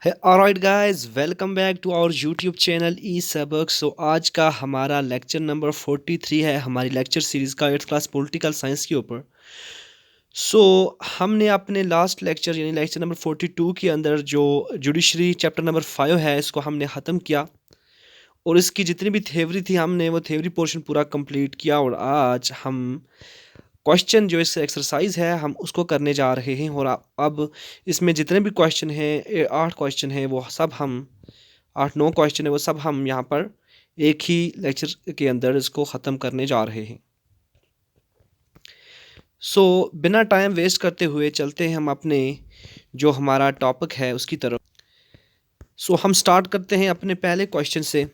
है alright guys, welcome back to our YouTube channel e Sabak. आज का हमारा लेक्चर नंबर 43 है हमारी लेक्चर सीरीज़ का 8th क्लास पॉलिटिकल साइंस के ऊपर। हमने अपने लास्ट लेक्चर यानी लेक्चर नंबर 42 के अंदर जो जुडिशरी चैप्टर नंबर 5 है इसको हमने ख़त्म किया और इसकी जितनी भी थ्योरी थी हमने वो थ्योरी पोर्शन पूरा कंप्लीट किया। और आज हम क्वेश्चन जो इस एक्सरसाइज है हम उसको करने जा रहे हैं। और अब इसमें जितने भी क्वेश्चन हैं 8 क्वेश्चन हैं, वो सब हम 8-9 क्वेश्चन है वो सब हम यहाँ पर एक ही लेक्चर के अंदर इसको ख़त्म करने जा रहे हैं। बिना टाइम वेस्ट करते हुए चलते हैं हम अपने जो हमारा टॉपिक है उसकी तरफ। हम स्टार्ट करते हैं अपने पहले क्वेश्चन से।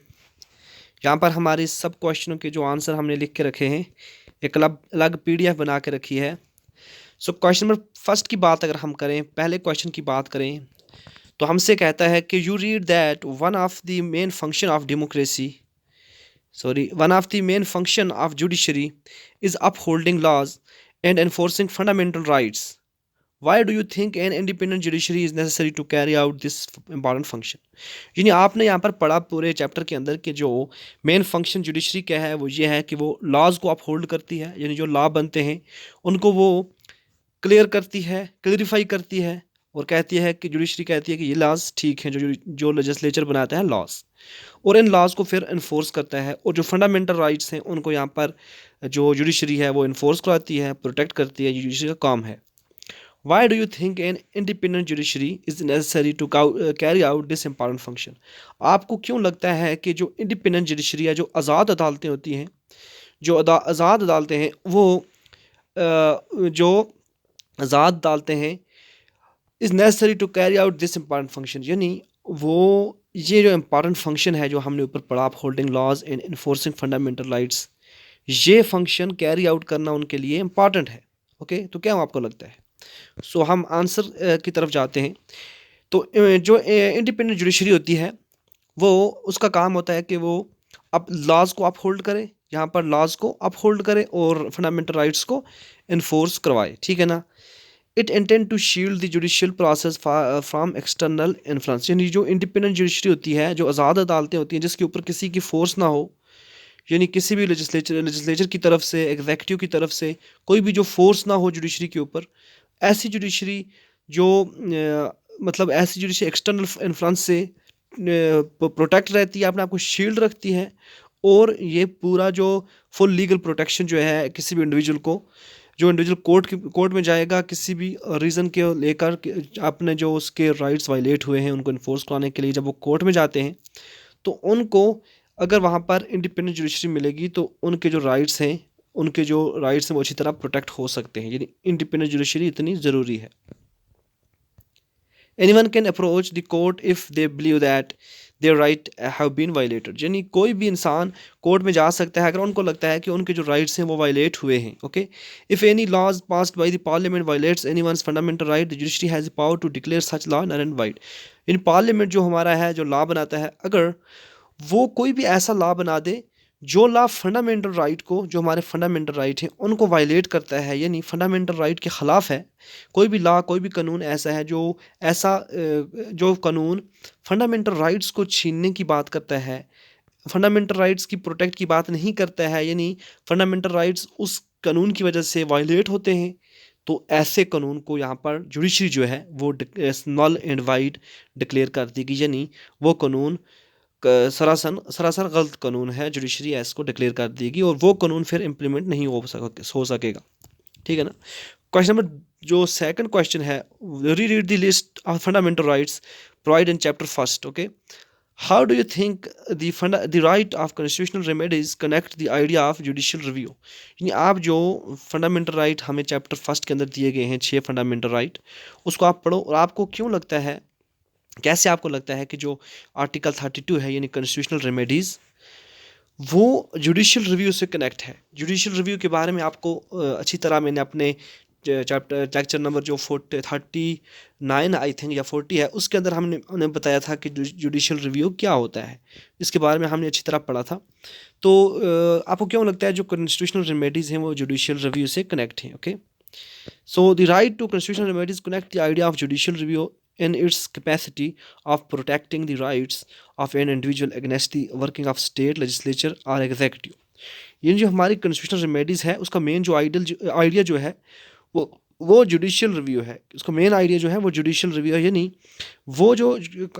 यहाँ पर हमारे सब क्वेश्चनों के जो आंसर हमने लिख के रखे हैं, एक अलग अलग PDF बना के रखी है। क्वेश्चन नंबर फर्स्ट की बात अगर हम करें, पहले क्वेश्चन की बात करें तो हमसे कहता है कि you read that one of the main function of judiciary is upholding laws and enforcing fundamental rights. Why do you think an independent judiciary is necessary to carry out this important function. यानी आपने यहाँ पर पढ़ा पूरे chapter के अंदर कि जो मेन फंक्शन जुडिशरी क्या है वो ये है कि वो लॉज को अपहोल्ड करती है, यानी जो लॉ बनते हैं उनको वो क्लियर करती है, क्लियरिफाई करती है और कहती है कि जुडिशरी कहती है कि ये लॉज ठीक हैं जो जो लेजिस्लेचर बनाता है लॉज, और इन लॉज को फिर इन्फोर्स करता है। और जो फंडामेंटल राइट्स हैं उनको यहाँ पर जो जुडिशरी है वो इन्फोर्स कराती है, प्रोटेक्ट करती है, ये जुडिशरी का काम है। Why do you think an independent judiciary is necessary to carry out this important function. आपको क्यों लगता है कि जो इंडिपेंडेंट जुडिशरी है, जो आज़ाद अदालतें होती हैं, जो आज़ाद अदालतें हैं वो जो आज़ाद अदालतें हैं is necessary to carry out this important function, यानी वो ये जो इंपॉर्टेंट फंक्शन है जो हमने ऊपर पढ़ा, holding laws and enforcing fundamental rights, ये फंक्शन कैरी आउट करना उनके लिए इम्पॉर्टेंट है। ओके, तो क्या आपको लगता है? हम आंसर की तरफ जाते हैं। जो इंडिपेंडेंट जुडिशरी होती है वो उसका काम होता है कि वो अब लॉज को अपहोल्ड करे, यहाँ पर लॉज को अपहोल्ड करे और फंडामेंटल राइट्स को इन्फोर्स करवाए, ठीक है ना। It intend to shield the judicial process from external influence, यानी जो इंडिपेंडेंट जुडिशरी होती है, जो आज़ाद अदालतें होती हैं जिसके ऊपर किसी की फोर्स ना हो, यानी किसी भी लेजिस्लेचर की तरफ से, एग्जीक्यूटिव की तरफ से कोई भी जो फोर्स ना हो जुडिशरी के ऊपर, ऐसी जुडिशरी जो मतलब ऐसी जुडिशरी एक्सटर्नल इन्फ्लुएंस से प्रोटेक्ट रहती है, अपने आप को शील्ड रखती है। और ये पूरा जो फुल लीगल प्रोटेक्शन जो है किसी भी इंडिविजुअल को, जो इंडिविजुअल कोर्ट में जाएगा किसी भी रीज़न के लेकर अपने जो उसके राइट्स वायलेट हुए हैं उनको इन्फोर्स कराने के लिए, जब वो कोर्ट में जाते हैं तो उनको अगर वहाँ पर इंडिपेंडेंट जुडिशरी मिलेगी तो उनके जो राइट्स हैं, उनके जो राइट्स हैं वो अच्छी तरह प्रोटेक्ट हो सकते हैं, यानी इंडिपेंडेंट जुडिशरी इतनी ज़रूरी है। Anyone can approach the court if they believe that their right have been violated, यानी कोई भी इंसान कोर्ट में जा सकता है अगर उनको लगता है कि उनके जो राइट्स हैं वो वायलेट हुए हैं। Okay, if any laws passed by the parliament violates anyone's fundamental right, the judiciary has the power to declare such law null and void. In parliament जो हमारा है, जो लॉ बनाता है, अगर वो कोई भी ऐसा लॉ बना दे जो लॉ फंडामेंटल राइट को, जो हमारे फंडामेंटल राइट हैं उनको वायलेट करता है, यानी फंडामेंटल राइट के ख़िलाफ़ है, कोई भी लॉ, कोई भी कानून ऐसा है जो ऐसा जो कानून फंडामेंटल राइट्स को छीनने की बात करता है, फंडामेंटल राइट्स की प्रोटेक्ट की बात नहीं करता है, यानी फंडामेंटल राइट्स उस कानून की वजह से वायलेट होते हैं, तो ऐसे कानून को यहाँ पर जुडिशरी जो है वो नल एंड वाइड डिक्लेयर कर देगी, यानी वो कानून सरासर गलत कानून है, जुडिशरी इसको डिक्लेयर कर देगी और वो कानून फिर इम्प्लीमेंट नहीं हो सकेगा, ठीक है ना। क्वेश्चन नंबर जो सेकंड क्वेश्चन है, re read the list of fundamental rights provide in chapter first. Okay, how do you think the right of constitutional remedies connect the idea of judicial review. यानी आप जो fundamental right हमें chapter first के अंदर दिए गए हैं 6 fundamental right, उसको आप पढ़ो और आपको क्यों लगता है, कैसे आपको लगता है कि जो आर्टिकल 32 है यानी कॉन्स्टिट्यूशनल रेमेडीज़, वो जुडिशियल रिव्यू से कनेक्ट है। जुडिशियल रिव्यू के बारे में आपको अच्छी तरह मैंने अपने चैप्टर लेक्चर नंबर जो 39 आई थिंक या 40 है उसके अंदर हमने बताया था कि जुडिशियल रिव्यू क्या होता है, इसके बारे में हमने अच्छी तरह पढ़ा था। तो आपको क्यों लगता है जो कॉन्स्टिट्यूशनल रेमेडीज़ हैं वो जुडिशियल रिव्यू से कनेक्ट हैं? Okay, so the right to constitutional remedies connect the idea of judicial review in its capacity of protecting the rights of an individual against the working of state legislature or executive. ये जो हमारी constitutional remedies है उसका main जो idea जो है वो judicial review है। उसका मेन आइडिया जो है वो जुडिशियल रिव्यू है, यानी वो जो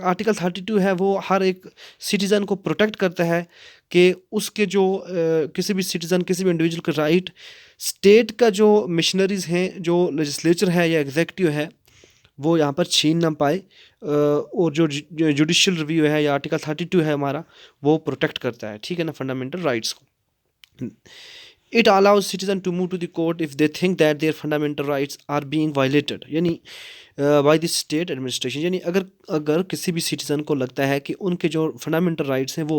आर्टिकल 32 है वो हर एक सिटीज़न को प्रोटेक्ट करता है कि उसके जो किसी भी सिटीज़न किसी भी इंडिविजुअल का राइट स्टेट का जो मिशनरीज़ हैं जो लेजिस्लेचर है या एग्जेक्टिव है वो यहाँ पर छीन ना पाए, और जो जुडिशियल रिव्यू है या आर्टिकल 32 है हमारा वो प्रोटेक्ट करता है, ठीक है ना, फंडामेंटल राइट्स को। It allows citizens to move to the court if they think that their fundamental rights are being violated, यानी by the state administration, यानी अगर अगर किसी भी सिटीज़न को लगता है कि उनके जो फंडामेंटल राइट्स हैं वो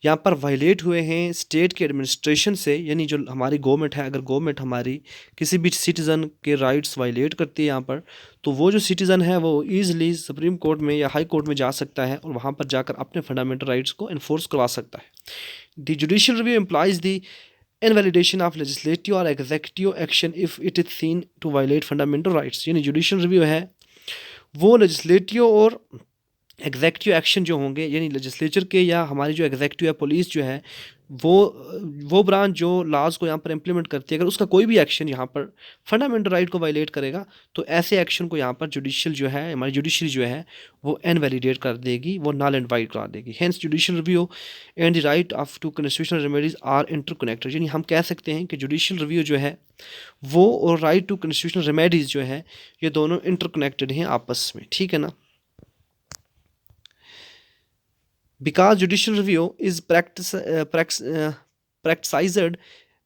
यहाँ पर वायलेट हुए हैं स्टेट के एडमिनिस्ट्रेशन से, यानी जो हमारी गवर्नमेंट है, अगर गवर्नमेंट हमारी किसी भी सिटीज़न के राइट्स वायलेट करती है यहाँ पर, तो वो जो सिटीज़न है वो ईज़िली सुप्रीम कोर्ट में या हाई कोर्ट में जा सकता है और वहाँ पर जाकर अपने फंडामेंटल राइट्स को इन्फोर्स करवा सकता है। The judicial review implies the invalidation of legislative और executive action if it is seen to violate fundamental rights, यानी जुडिशियल रिव्यू है वो लेजिस्लेटिव और एग्जेक्टिव एक्शन जो होंगे, यानी लेजिस्लेचर के या हमारी जो एग्जेक्टिव या पुलिस जो है वो ब्रांच जो लॉज को यहाँ पर इम्प्लीमेंट करती है, अगर उसका कोई भी एक्शन यहाँ पर फंडामेंटल राइट को वायलेट करेगा तो ऐसे एक्शन को यहाँ पर जुडिशियल जो है हमारी जुडिशरी जो है वो इनवैलिडेट कर देगी, वो नल एंड वाइड करा देगी। Hence judicial review and the right of to constitutional remedies are interconnected, यानी हम कह सकते हैं कि जुडिशियल रिव्यू जो है वो और राइट टू कॉन्स्टिट्यूशनल रेमेडीज जो है ये दोनों इंटरकनेक्टेड हैं आपस में, ठीक है ना। Because judicial review is practiced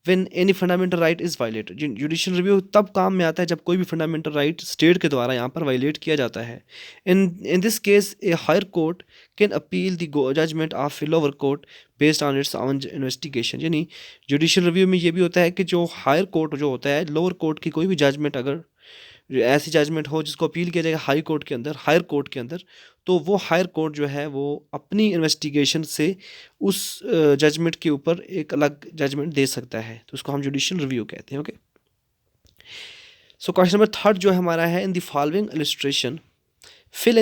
when any fundamental right is violated, judicial review तब काम में आता है जब कोई भी फंडामेंटल राइट स्टेट के द्वारा यहाँ पर वायलेट किया जाता है। In this case a higher court can appeal the judgement of a lower court based on its own investigation, यानी जुडिशियल रिव्यू में ये भी होता है कि जो हायर कोर्ट जो होता है लोअर कोर्ट की कोई भी जजमेंट अगर ऐसी जजमेंट हो जिसको अपील किया जाएगा हाई कोर्ट के अंदर हायर कोर्ट के अंदर, तो वो हायर कोर्ट जो है वो अपनी इन्वेस्टिगेशन से उस जजमेंट के ऊपर एक अलग जजमेंट दे सकता है, तो उसको हम जुडिशियल रिव्यू कहते हैं। ओके, सो क्वेश्चन नंबर 3 जो हमारा है, in the following illustration fill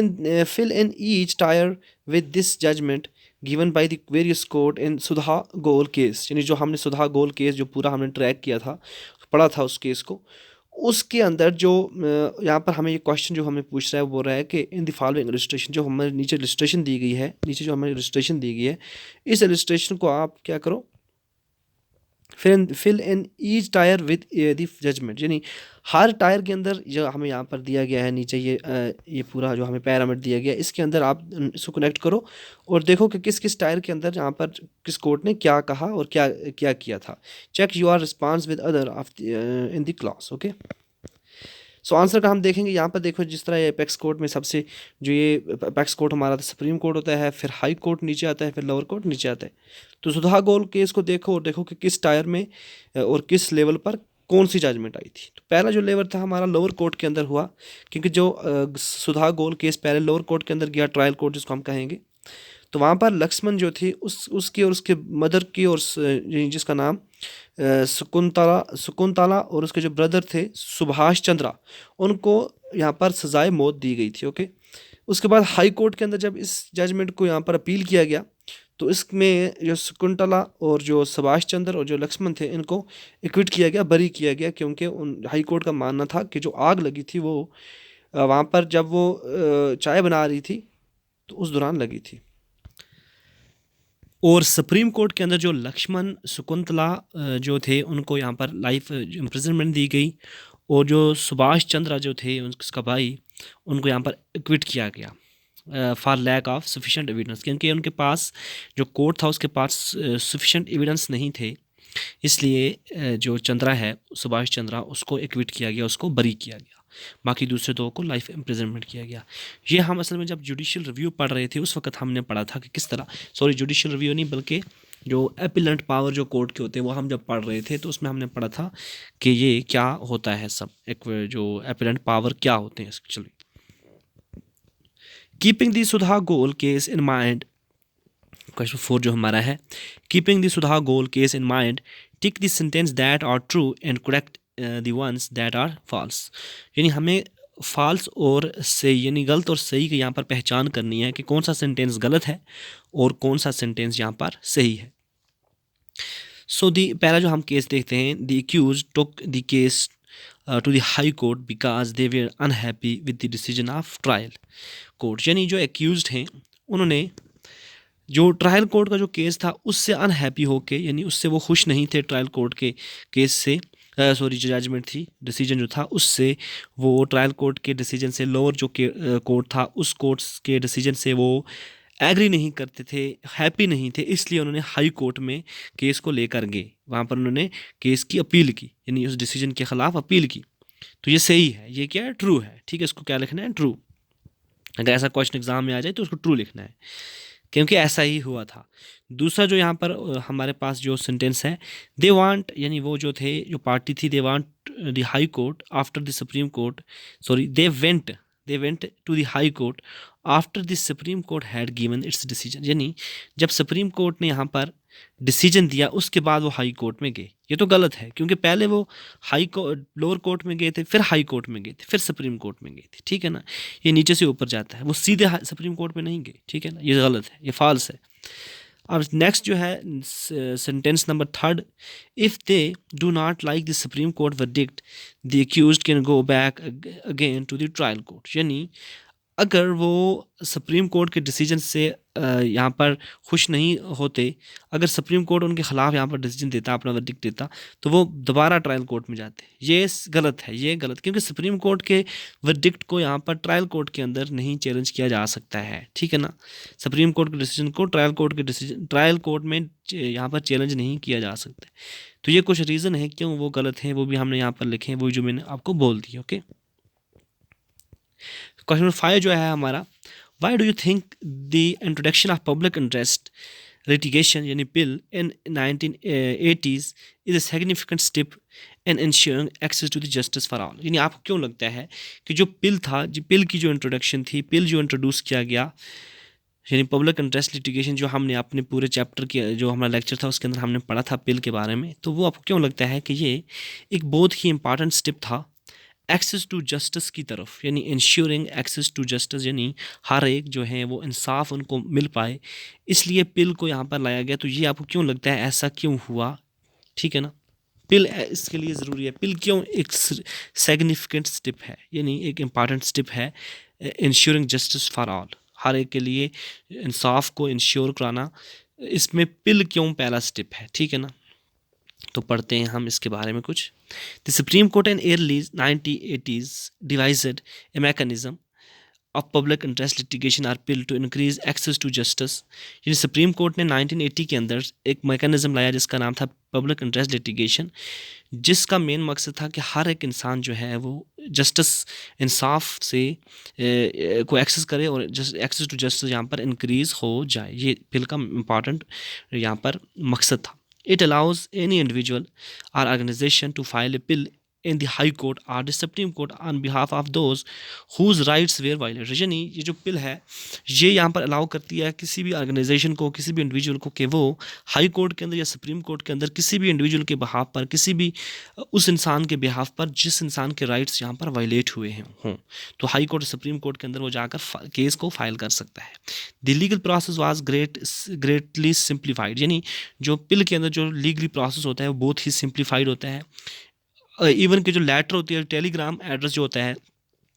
in each tier with this judgment given by the various court in Sudha Goel case, यानी जो हमने सुधा गोल केस जो पूरा हमने ट्रैक किया था पढ़ा था उस केस को, उसके अंदर जो यहाँ पर हमें ये क्वेश्चन जो हमें पूछ रहा है वो बोल रहा है कि इन द फॉलोइंग इलस्ट्रेशन, जो हमारे नीचे इलस्ट्रेशन दी गई है, नीचे जो हमें इलस्ट्रेशन दी गई है इस इलस्ट्रेशन को आप क्या करो fill in each tier with the judgement, यानी हर टायर के अंदर जो हमें यहाँ पर दिया गया है नीचे ये पूरा जो हमें पैरामिड दिया गया है इसके अंदर आप इसको कनेक्ट करो और देखो कि किस किस टायर के अंदर यहाँ पर किस कोर्ट ने क्या कहा और क्या क्या किया था। Check your response with other of in the class. Okay, so answer का हम देखेंगे यहाँ पर। देखो जिस तरह ये अपेक्स कोर्ट में सबसे जो ये अपेक्स कोर्ट हमारा सुप्रीम कोर्ट होता है, फिर हाई कोर्ट नीचे आता है, फिर लोअर कोर्ट नीचे आता है। तो सुधा गोल केस को देखो और देखो कि किस टायर में और किस लेवल पर कौन सी जजमेंट आई थी। तो पहला जो लेवल था हमारा लोअर कोर्ट के अंदर हुआ, क्योंकि जो सुधा गोल केस पहले लोअर कोर्ट के अंदर गया, ट्रायल कोर्ट जिसको हम कहेंगे। तो वहाँ पर लक्ष्मण जो थी उसकी और उसके मदर की और जिसका नाम शकुंतला और उसके जो ब्रदर थे सुभाष चंद्रा, उनको यहाँ पर सजाए मौत दी गई थी। ओके, उसके बाद हाई कोर्ट के अंदर जब इस जजमेंट को यहाँ पर अपील किया गया तो इसमें जो शकुंतला और जो सुभाष चंद्र और जो लक्ष्मण थे इनको एक्विट किया गया, बरी किया गया, क्योंकि उन हाई कोर्ट का मानना था कि जो आग लगी थी वो वहाँ पर जब वो चाय बना रही थी तो उस दौरान लगी थी। और सुप्रीम कोर्ट के अंदर जो लक्ष्मण शकुंतला जो थे उनको यहाँ पर लाइफ इम्प्रिजनमेंट दी गई, और जो सुभाष चंद्रा जो थे उसका भाई उनको यहाँ पर एक्विट किया गया for lack of sufficient evidence, क्योंकि उनके पास जो कोर्ट था उसके पास सफिशेंट एविडेंस नहीं थे, इसलिए जो चंद्रा है सुभाष चंद्रा उसको एक्विट किया गया, उसको बरी किया गया। बाकी दूसरे दो को लाइफ इम्प्रिजनमेंट किया गया। ये हम असल में जब जुडिशियल रिव्यू पढ़ रहे थे उस वक्त हमने पढ़ा था कि किस तरह, सॉरी जुडिशियल रिव्यू नहीं बल्कि जो अपीलेंट पावर जो कोर्ट के होते हैं वो हम जब पढ़ रहे थे तो उसमें हमने पढ़ा था कि ये क्या होता है, सब एक जो अपीलेंट पावर क्या होते हैं actually. Keeping the Sudha Goel case in mind, question 4 जो हमारा है, keeping the Sudha Goel case in mind tick the sentence that are true and correct the ones that are false, यानी हमें फॉल्स और सही यानी गलत और सही की यहाँ पर पहचान करनी है कि कौन सा सेंटेंस गलत है और कौन सा सेंटेंस यहाँ पर सही है। सो दी पहला जो हम केस देखते हैं, the accused took the case to the high court because they were unhappy with the decision of trial court, यानी जो एक्यूज्ड हैं उन्होंने जो ट्रायल कोर्ट का जो केस था उससे अनहैप्पी होके, यानी उससे वो खुश नहीं थे ट्रायल कोर्ट के केस से, सॉरी जो जजमेंट थी, डिसीजन जो था उससे, वो ट्रायल कोर्ट के डिसीजन से, लोअर जो कोर्ट था उस कोर्ट के डिसीजन से वो एग्री नहीं करते थे, हैप्पी नहीं थे, इसलिए उन्होंने हाई कोर्ट में केस को लेकर गए, वहाँ पर उन्होंने केस की अपील की, यानी उस डिसीजन के खिलाफ अपील की। तो ये सही है, ये क्या है, ट्रू है, ठीक है, इसको क्या लिखना है, ट्रू। अगर ऐसा क्वेश्चन एग्जाम में आ जाए तो उसको ट्रू लिखना है, क्योंकि ऐसा ही हुआ था। दूसरा जो यहाँ पर हमारे पास जो सेंटेंस है, दे वांट, यानी वो जो थे, जो पार्टी थी, they want the high court after the supreme court, sorry they went to the high court after the supreme court had given its decision, यानी जब सुप्रीम कोर्ट ने यहाँ पर डिसीजन दिया उसके बाद वो हाई कोर्ट में गए। ये तो गलत है, क्योंकि पहले वो हाई कोर्ट, लोअर कोर्ट में गए थे, फिर हाई कोर्ट में गए थे, फिर सुप्रीम कोर्ट में गए थे, ठीक है ना, ये नीचे से ऊपर जाता है, वो सीधे सुप्रीम कोर्ट में नहीं गए, ठीक है ना, ये गलत है, ये फॉल्स है। अब नेक्स्ट जो है sentence number third, if they do not like the supreme court verdict the accused can go back again to the trial court, यानी अगर वो सुप्रीम कोर्ट के डिसीजन से यहाँ पर खुश नहीं होते, अगर सुप्रीम कोर्ट उनके खिलाफ यहाँ पर डिसीजन देता, अपना वर्डिक्ट देता, तो वो दोबारा ट्रायल कोर्ट में जाते। ये गलत है, ये गलत, क्योंकि सुप्रीम कोर्ट के वर्डिक्ट को यहाँ पर ट्रायल कोर्ट के अंदर नहीं चैलेंज किया जा सकता है, ठीक है ना, सुप्रीम कोर्ट के डिसीजन को ट्रायल कोर्ट में यहाँ पर चैलेंज नहीं किया जा सकता। तो ये कुछ रीज़न है क्यों वो गलत है, वो भी हमने यहाँ पर लिखे हैं, वो जो मैंने आपको बोल दी। ओके, क्वेश्चन नंबर 5 जो है हमारा, why do you think the introduction of public interest litigation यानी PIL in 1980s is a significant step in ensuring access to the justice for all, यानी आपको क्यों लगता है कि जो पिल था, जो पिल की जो इंट्रोडक्शन थी, पिल जो इंट्रोड्यूस किया गया, यानी पब्लिक इंटरेस्ट लिटिगेशन, जो हमने अपने पूरे चैप्टर के जो हमारा लेक्चर था उसके अंदर हमने पढ़ा था पिल के बारे में, तो वो आपको क्यों लगता है कि ये एक बहुत ही इंपॉर्टेंट स्टेप था एक्सेस टू जस्टिस की तरफ, यानी इंश्योरिंग एक्सेस टू जस्टिस, यानी हर एक जो है वो इंसाफ उनको मिल पाए, इसलिए पिल को यहाँ पर लाया गया। तो ये आपको क्यों लगता है ऐसा क्यों हुआ, ठीक है ना, पिल इसके लिए ज़रूरी है, पिल क्यों एक सिग्निफिकेंट स्टेप है, यानी एक इम्पॉर्टेंट स्टेप है इंश्योरिंग जस्टिस फॉर ऑल, हर एक के लिए इंसाफ को इंश्योर कराना, इसमें पिल क्यों पहला स्टेप है, ठीक है ना। तो पढ़ते हैं हम इसके बारे में कुछ। The supreme court in early 1980s devised a mechanism of public interest litigation or pill to increase access to justice, यानी सुप्रीम कोर्ट ने 1980 के अंदर एक मैकेनिज्म लाया जिसका नाम था पब्लिक इंटरेस्ट लिटिगेशन, जिसका मेन मकसद था कि हर एक इंसान जो है वो जस्टिस, इंसाफ से को एक्सेस करे और एक्सेस टू जस्टिस यहाँ पर इंक्रीज़ हो जाए, ये पिल का इम्पॉर्टेंट यहाँ पर मकसद था। It allows any individual or organization to file a bill in the High Court or the Supreme Court on behalf of those whose rights were violated, यानी ये जो बिल है ये यहाँ पर अलाउ करती है किसी भी ऑर्गेनाइजेशन को, किसी भी इंडिविजुअल को, कि वो हाई कोर्ट के अंदर या सुप्रीम कोर्ट के अंदर किसी भी इंडिविजुअल के बिहाफ पर, किसी भी उस इंसान के बिहाफ पर जिस इंसान के राइट्स यहाँ पर वायलेट हुए हैं हों, तो हाई कोर्ट, सुप्रीम कोर्ट के अंदर वो जाकर केस को फाइल कर सकता है। The legal process was greatly simplified, यानी जो पिल के अंदर जो लीगली प्रोसेस होता है वो बहुत ही सिंप्लीफाइड होता है। इवन के जो लेटर होती है, टेलीग्राम एड्रेस जो होता है,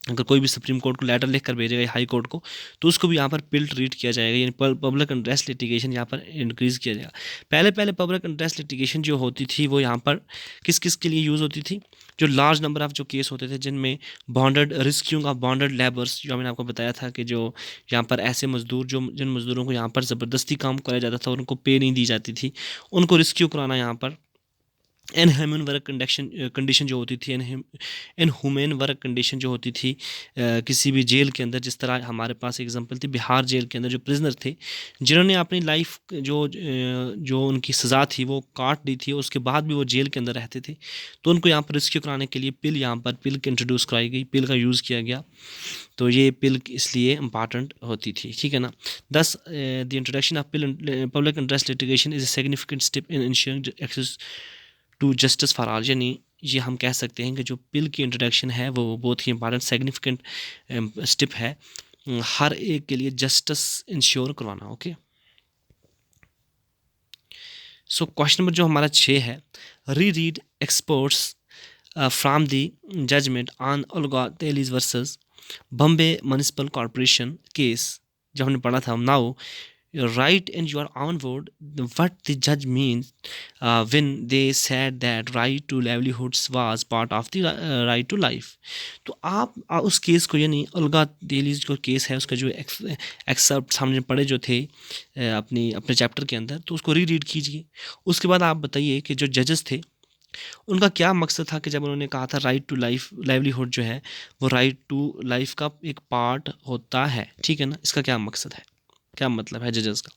अगर कोई भी सुप्रीम कोर्ट को लेटर लिख कर भेजेगा हाई कोर्ट को, तो उसको भी यहाँ पर पिल ट्रीट किया जाएगा, यानी पब्लिक इंटरेस्ट लिटिगेशन यहाँ पर इंक्रीज़ किया जाएगा। पहले पब्लिक इंटरेस्ट लिटिगेशन जो होती थी वो यहाँ पर किस किस के लिए यूज़ होती थी, जो लार्ज नंबर ऑफ जो केस होते थे जिनमें बॉन्डेड रिस्क्यूइंग ऑफ बॉन्डेड लेबर्स, जो मैंने आपको बताया था कि जो यहाँ पर ऐसे मजदूर, जो जिन मजदूरों को यहाँ पर ज़बरदस्ती काम कराया जाता था और उनको पे नहीं दी जाती थी, उनको रिस्क्यू कराना, यहाँ पर इनह्यूमन वर्क कंडीशन जो होती थी, इनह्यूमन वर्क कंडीशन जो होती थी किसी भी जेल के अंदर, जिस तरह हमारे पास एग्जांपल थी बिहार जेल के अंदर जो प्रिजनर थे जिन्होंने अपनी लाइफ जो उनकी सज़ा थी वो काट दी थी, उसके बाद भी वो जेल के अंदर रहते थे, तो उनको यहाँ पर रेस्क्यू कराने के लिए पिल, यहाँ पर पिल की इंट्रोड्यूस कराई गई, पिल का यूज़ किया गया, तो ये पिल इसलिए इम्पॉर्टेंट होती थी, ठीक है ना। Thus the introduction of PIL public interest litigation is a significant step in ensuring access to justice for all, यानी ये हम कह सकते हैं कि जो पिल की इंट्रोडक्शन है वो बहुत ही इंपॉर्टेंट सिग्निफिकेंट स्टेप है हर एक के लिए जस्टिस इंश्योर करवाना। ओके, सो क्वेश्चन नंबर जो हमारा 6 है, re read excerpts from the judgment on Olga Tellis versus Bombay municipal corporation case, जो हमने पढ़ा था। Now write in your own word what the judge means when they said that right to livelihoods was part of the right to life। तो आप उस case को, यानी Olga Tellis जो केस है उसका जो एक्सेप्ट हमने पढ़े जो थे अपने चैप्टर के अंदर, तो उसको री रीड कीजिए। उसके बाद आप बताइए कि जो जजेस थे उनका क्या मकसद था कि जब उन्होंने कहा था राइट टू लाइफ, लाइवलीहुड जो है वो राइट टू लाइफ का एक पार्ट होता है, ठीक है ना। इसका क्या मकसद है, क्या मतलब है जजेस का।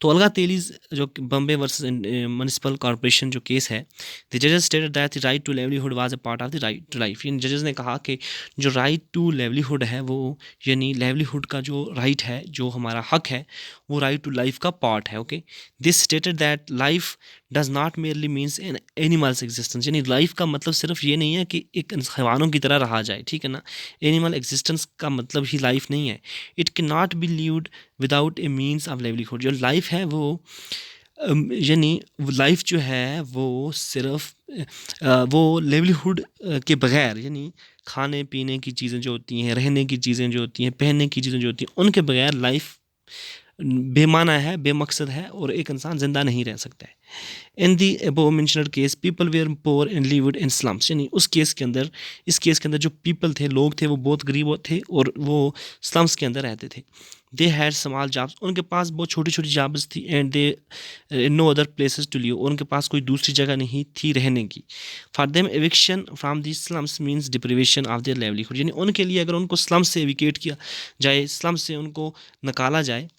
तो ओल्गा तेलीज जो बॉम्बे वर्सेस म्यूनिसिपल कॉरपोरेशन जो केस है, द जजेस stated that the right to livelihood was a part of the right to life. यानी जजेस ने कहा कि जो राइट टू लाइवलीहुड है वो, यानी लाइवलीहुड का जो राइट है, जो हमारा हक है, वो राइट टू लाइफ का पार्ट है। Okay, this stated that life does not merely means an animal's existence. यानी लाइफ का मतलब सिर्फ ये नहीं है कि एक हैवानों की तरह रहा जाए, ठीक है ना। एनिमल एग्जिस्टेंस का मतलब ही लाइफ नहीं है। It can not be lived without A means of livelihood. जो लाइफ है वो यानी लाइफ जो है वो सिर्फ वो लाइवलीहुड के बगैर, यानी खाने पीने की चीज़ें जो होती हैं, रहने की चीज़ें जो होती हैं, पहनने की चीज़ें जो होती हैं, उनके बगैर लाइफ बेमाना है, बेमकसद है और एक इंसान ज़िंदा नहीं रह सकता है। In the above mentioned case people were poor and lived in slums. यानी उस केस के अंदर, इस केस के अंदर जो पीपल थे, लोग थे, वो बहुत गरीब थे और वो स्लम्स के अंदर रहते थे। दे हैड स्मॉल जॉब्स, उनके पास बहुत छोटी छोटी जॉब्स थी। And they no other places to live, उनके पास कोई दूसरी जगह नहीं थी रहने की। For them eviction from the slums means deprivation of their livelihood. यानी उनके लिए अगर उनको स्लम्स से एविकेट किया जाए, स्लम्स से उनको निकाला जाए,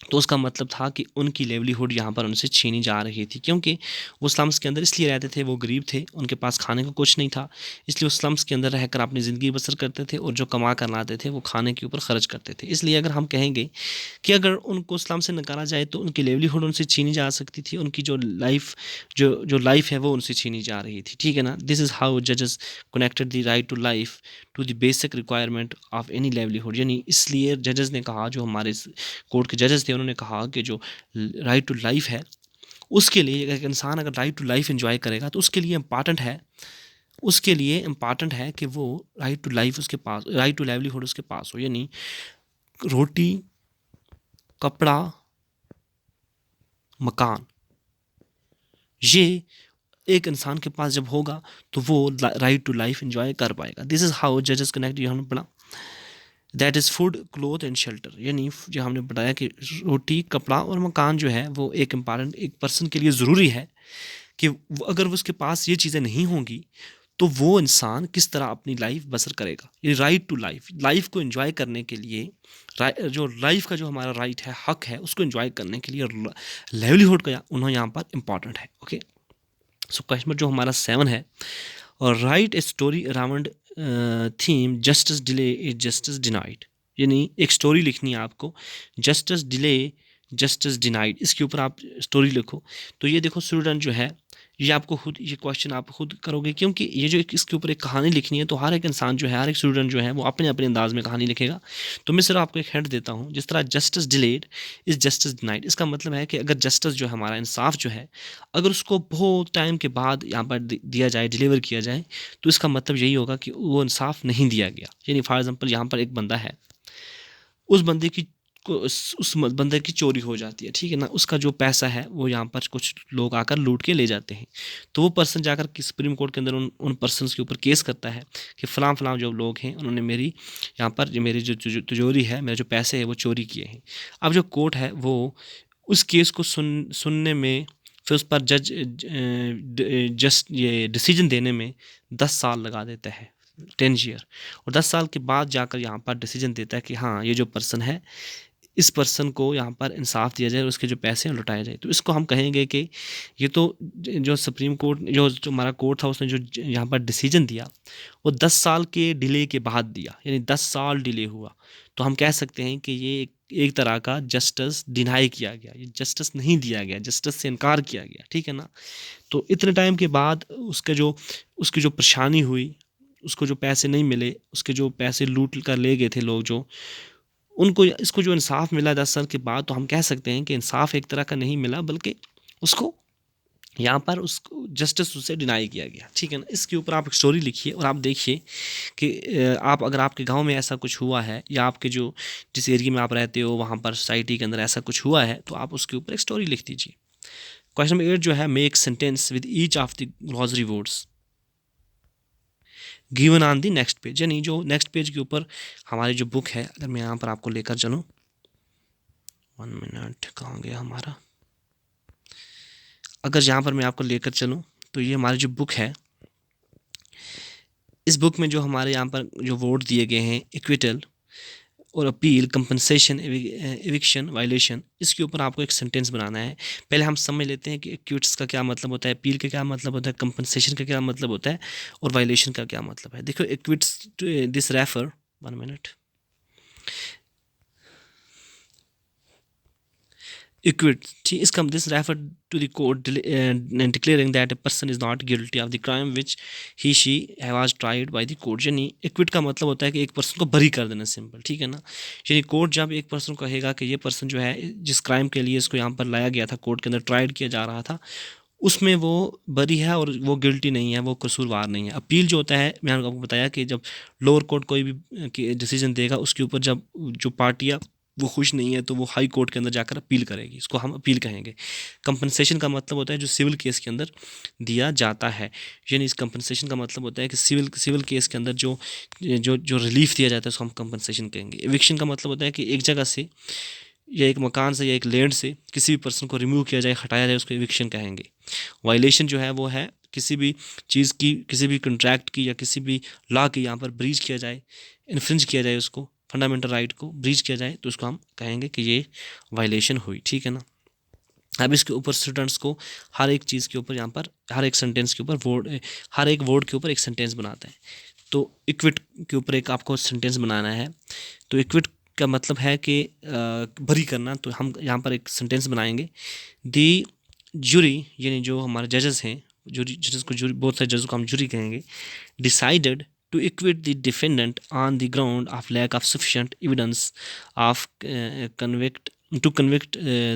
तो उसका मतलब था कि उनकी लाइवलीहुड यहाँ पर उनसे छीनी जा रही थी। क्योंकि वो स्लम्स के अंदर इसलिए रहते थे, वो गरीब थे, उनके पास खाने को कुछ नहीं था, इसलिए वो स्लम्स के अंदर रहकर अपनी ज़िंदगी बसर करते थे और जो कमा कर लाते थे वो खाने के ऊपर खर्च करते थे। इसलिए अगर हम कहेंगे कि अगर उनको स्लम से निकाला जाए तो उनकी लाइवलीहुड उनसे छीनी जा सकती थी, उनकी जो लाइफ है वो उनसे छीनी जा रही थी, ठीक है ना। दिस इज़ हाउ जजेस connected the right to life to the basic requirement of any livelihood. यानी इसलिए जजेस ने कहा, जो हमारे कोर्ट के जजेस थे, उन्होंने कहा कि जो राइट टू लाइफ है उसके लिए, एक इंसान अगर राइट टू लाइफ एंजॉय करेगा तो उसके लिए इम्पॉर्टेंट है, उसके लिए इम्पॉर्टेंट है कि वो राइट टू लाइफ उसके पास, राइट टू लाइवलीहुड उसके पास हो। यानी रोटी, कपड़ा, मकान, ये एक इंसान के पास जब होगा तो वो राइट टू लाइफ एंजॉय कर पाएगा। दिस इज़ हाउ जजेस कनेक्ट, ये हमने पढ़ा। That is food, cloth and shelter. यानी जो हमने बताया कि रोटी, कपड़ा और मकान जो है वो एक इम्पॉर्टेंट, एक पर्सन के लिए ज़रूरी है कि अगर उसके पास ये चीज़ें नहीं होंगी तो वो इंसान किस तरह अपनी लाइफ बसर करेगा। ये राइट टू लाइफ, लाइफ को एंजॉय करने के लिए, जो लाइफ का जो हमारा राइट है, हक है, उसको एंजॉय करने के लिए लाइवलीहुड का उन्होंने यहाँ पर इम्पॉर्टेंट है। ओके, सो क्वेश्चन जो हमारा 7 है, और right a story around theme justice delay is justice denied. यानी एक स्टोरी लिखनी है आपको, जस्टिस डिले जस्टिस डिनाइड, इसके ऊपर आप स्टोरी लिखो। तो ये देखो स्टूडेंट जो है, ये आपको खुद, ये क्वेश्चन आप खुद करोगे, क्योंकि ये जो इसके ऊपर एक कहानी लिखनी है, तो हर एक इंसान जो है, हर एक स्टूडेंट जो है वो अपने अपने अंदाज में कहानी लिखेगा। तो मैं सिर्फ आपको एक हिंट देता हूँ, जिस तरह justice delayed is justice denied, इसका मतलब है कि अगर जस्टिस जो है, हमारा इंसाफ जो है, अगर उसको बहुत टाइम के बाद यहाँ पर दिया जाए, डिलीवर किया जाए, तो इसका मतलब यही होगा कि वो इंसाफ नहीं दिया गया। यानी फॉर एग्जाम्पल यहाँ पर एक बंदा है, उस बंदे की उस बंदे की चोरी हो जाती है, ठीक है ना। उसका जो पैसा है वो यहाँ पर कुछ लोग आकर लूट के ले जाते हैं। तो वो पर्सन जाकर कि सुप्रीम कोर्ट के अंदर उन पर्सनस के ऊपर केस करता है कि फ़लाँ फ़लाँ जो लोग हैं उन्होंने मेरी यहाँ पर जो मेरी जो तिजोरी है, मेरे जो पैसे है वो चोरी किए हैं। अब जो कोर्ट है वो उस केस को सुनने में, फिर उस पर जस्ट ये डिसीजन देने में 10 साल लगा देता है, 10 ईयर। और 10 साल के बाद जाकर यहाँ पर डिसीजन देता है कि हाँ, ये जो पर्सन है इस पर्सन को यहाँ पर इंसाफ दिया जाए, उसके जो पैसे हैं लौटाए जाए। तो इसको हम कहेंगे कि ये तो जो सुप्रीम कोर्ट, जो हमारा कोर्ट था, उसने जो यहाँ पर डिसीजन दिया वो 10 साल के डिले के बाद दिया, यानी 10 साल डिले हुआ। तो हम कह सकते हैं कि ये एक तरह का जस्टिस डिनाई किया गया, ये जस्टिस नहीं दिया गया, जस्टिस से इनकार किया गया, ठीक है ना। तो इतने टाइम के बाद उसकी जो परेशानी हुई, उसको जो पैसे नहीं मिले, उसके जो पैसे लूट कर ले गए थे लोग, जो उनको इसको जो इंसाफ मिला 10 साल के बाद, तो हम कह सकते हैं कि इंसाफ एक तरह का नहीं मिला, बल्कि उसको यहाँ पर उसको जस्टिस उससे डिनाई किया गया, ठीक है ना। इसके ऊपर आप एक स्टोरी लिखिए और आप देखिए कि आप, अगर आपके गांव में ऐसा कुछ हुआ है, या आपके जो जिस एरिया में आप रहते हो वहाँ पर सोसाइटी के अंदर ऐसा कुछ हुआ है, तो आप उसके ऊपर एक स्टोरी लिख दीजिए। क्वेश्चन नंबर 8 जो है, make sentence with each of the glossary words given on the next page. यानी जो नेक्स्ट पेज के ऊपर हमारी जो बुक है, अगर मैं यहाँ पर आपको लेकर चलूँ, 1 मिनट, कहाँ गया हमारा, अगर यहाँ पर मैं आपको लेकर चलूँ तो ये हमारी जो बुक है, इस बुक में जो हमारे यहाँ पर जो वर्ड दिए गए हैं, इक्विटल और अपील, कंपनसेशन, एविक्शन, वायलेशन, इसके ऊपर आपको एक सेंटेंस बनाना है। पहले हम समझ लेते हैं कि इक्विट्स का क्या मतलब होता है, अपील का क्या मतलब होता है, कंपनसेशन का क्या मतलब होता है, और वायलेशन का क्या मतलब है। देखो, acquits this refer, 1 minute, acquit, इसका this refer to the court declaring that a person is not guilty of the crime which he she has tried by the court. यानी इक्विट का मतलब होता है कि एक पर्सन को बरी कर देना, सिंपल, ठीक है ना। यानी कोर्ट जब एक पर्सन को कहेगा कि ये पर्सन जो है, जिस क्राइम के लिए इसको यहाँ पर लाया गया था, कोर्ट के अंदर ट्राइड किया जा रहा था, उसमें वो बरी है और वो गिल्टी नहीं है, वो कसूरवार नहीं है। अपील जो होता है, मैंने आपको बताया कि जब लोअर कोर्ट कोई भी डिसीजन देगा, उसके ऊपर जब जो पार्टियाँ वो खुश नहीं है, तो वो हाई कोर्ट के अंदर जाकर अपील करेगी, इसको हम अपील कहेंगे। कंपनसेशन का मतलब होता है जो सिविल केस के अंदर दिया जाता है, यानी इस कंपनसेशन का मतलब होता है कि सिविल केस के अंदर जो जो जो रिलीफ दिया जाता है, उसको हम कंपनसेशन कहेंगे। एविक्शन का मतलब होता है कि एक जगह से, या एक मकान से, या एक लैंड से किसी भी पर्सन को रिमूव किया जाए, हटाया जाए, उसको एविक्शन कहेंगे। वायलेशन जो है वो है किसी भी चीज़ की, किसी भी कॉन्ट्रैक्ट की, या किसी भी लॉ की यहाँ पर ब्रीच किया जाए, इन्फ्रिंज किया जाए, उसको फंडामेंटल राइट को ब्रीच किया जाए, तो उसको हम कहेंगे कि ये वायलेशन हुई, ठीक है ना। अब इसके ऊपर स्टूडेंट्स को हर एक चीज़ के ऊपर, यहाँ पर हर एक सेंटेंस के ऊपर वर्ड, हर एक वर्ड के ऊपर एक सेंटेंस बनाता है। तो इक्विट के ऊपर एक आपको सेंटेंस बनाना है। तो इक्विट का मतलब है कि बरी करना। तो हम यहाँ पर एक सेंटेंस बनाएंगे, दी जूरी, यानी जो हमारे जजेस हैं, जूरी, जजेस को जूरी, बहुत सारे जजेस को हम जूरी कहेंगे, decided to acquit the defendant on the ground of lack of sufficient evidence of convict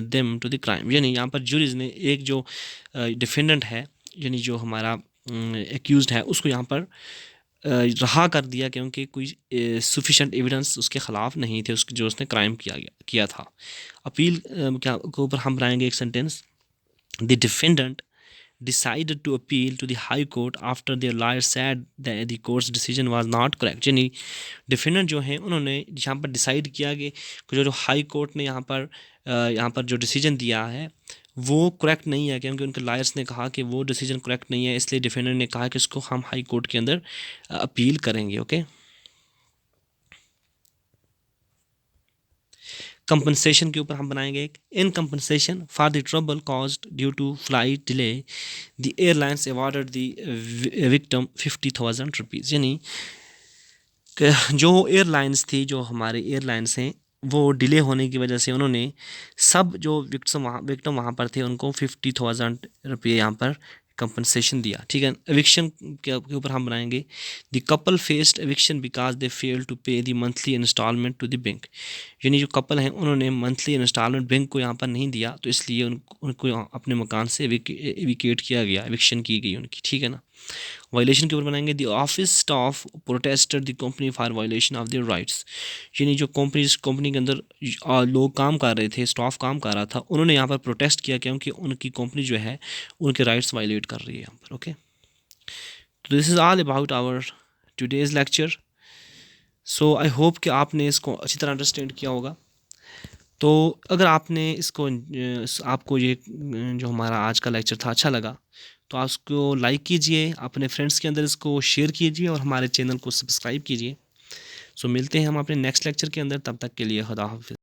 them to the crime। यानी यहाँ पर जूरीज ने एक जो डिफेंडेंट है, यानी जो हमारा एक्यूज्ड है, उसको यहाँ पर रहा कर दिया, क्योंकि कोई सफिशेंट एविडेंस उसके ख़िलाफ़ नहीं थे, उसके जो उसने क्राइम किया था। अपील क्या के ऊपर हम बनाएंगे एक sentence, the defendant decided to appeal to the high court after their lawyer said that the court's decision was not correct। यानी डिफेंडेंट जो हैं, उन्होंने यहाँ पर डिसाइड किया कि जो हाई कोर्ट ने यहाँ पर जो डिसीजन दिया है वो करेक्ट नहीं है, क्योंकि उनके लॉयर्स ने कहा कि वो डिसीजन करेक्ट नहीं है, इसलिए डिफेंडेंट ने कहा कि इसको हम हाई कोर्ट के अंदर अपील करेंगे। ओके, कंपनसेशन के ऊपर हम बनाएंगे एक, in compensation for the trouble caused due to flight delay the airlines awarded the victim 50,000 rupees. यानी जो एयरलाइंस थी, जो हमारे एयरलाइंस हैं, वो डिले होने की वजह से उन्होंने सब जो विक्टिम वहाँ पर थे उनको 50,000 रुपये यहाँ पर कंपनसेशन दिया, ठीक है। एविक्शन के ऊपर हम बनाएंगे, the couple faced eviction because they fail to pay the monthly installment to the bank. यानी जो कपल हैं, उन्होंने मंथली इंस्टॉलमेंट बैंक को यहाँ पर नहीं दिया, तो इसलिए उनको अपने मकान से एविकेट किया गया, एविक्शन की गई उनकी, ठीक है ना। वायलेशन के ऊपर बनाएंगे, the office staff protested the company for violation of their rights. यानी जो कंपनी के अंदर लोग काम कर रहे थे, स्टाफ काम कर रहा था, उन्होंने यहाँ पर प्रोटेस्ट किया क्योंकि उनकी कंपनी जो है उनके राइट्स वायलेट कर रही है यहाँ पर। ओके, तो this is all about our today's lecture. So I hope कि आपने इसको अच्छी तरह अंडरस्टैंड किया होगा। तो अगर आपने इसको आपको ये जो हमारा आज का लेक्चर था अच्छा लगा, तो आप उसको लाइक कीजिए, अपने फ्रेंड्स के अंदर इसको शेयर कीजिए, और हमारे चैनल को सब्सक्राइब कीजिए। सो मिलते हैं हम अपने नेक्स्ट लेक्चर के अंदर, तब तक के लिए खुदा हाफिज़।